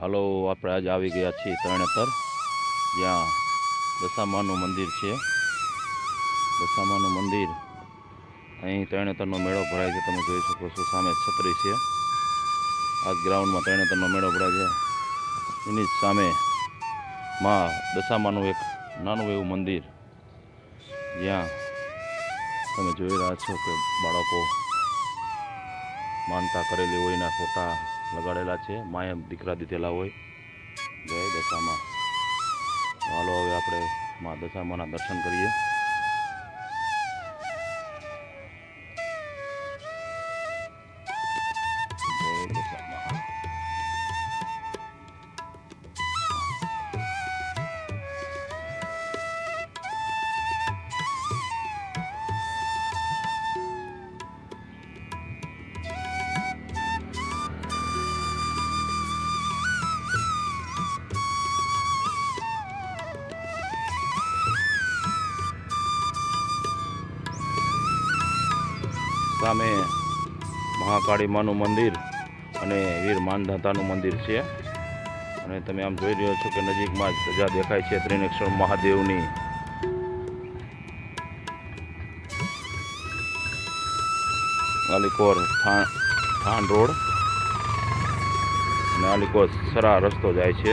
હાલો આપણે આજે આવી ગયા છીએ તરણેતર, જ્યાં દશામાનું મંદિર છે. દશામાનું મંદિર અહીં તરણેતરનો મેળો ભરાય છે. તમે જોઈ શકો છો, સામે છત્રી છે. આ જ ગ્રાઉન્ડમાં તરણેતરનો મેળો ભરાય છે. એની જ સામે માં દશામાનું એક નાનું એવું મંદિર, જ્યાં તમે જોઈ રહ્યા છો કે બાળકો માનતા કરેલી હોય એના ફોટા લગાડેલા છે. માએ દીકરા દીધેલા હોય. જય દશામાં. હાલો હવે આપણે મા દશામાના દર્શન કરીએ. જય દશામાં. સામે મહાકાળી માનું મંદિર અને વીર માનધાતાનું મંદિર છે. અને તમે આમ જોઈ રહ્યો છો કે નજીકમાં જ ધજા દેખાય છે ત્રિનેશ્વર મહાદેવની. આલીકોર થાન રોડ અને આલીકોર સરા રસ્તો જાય છે.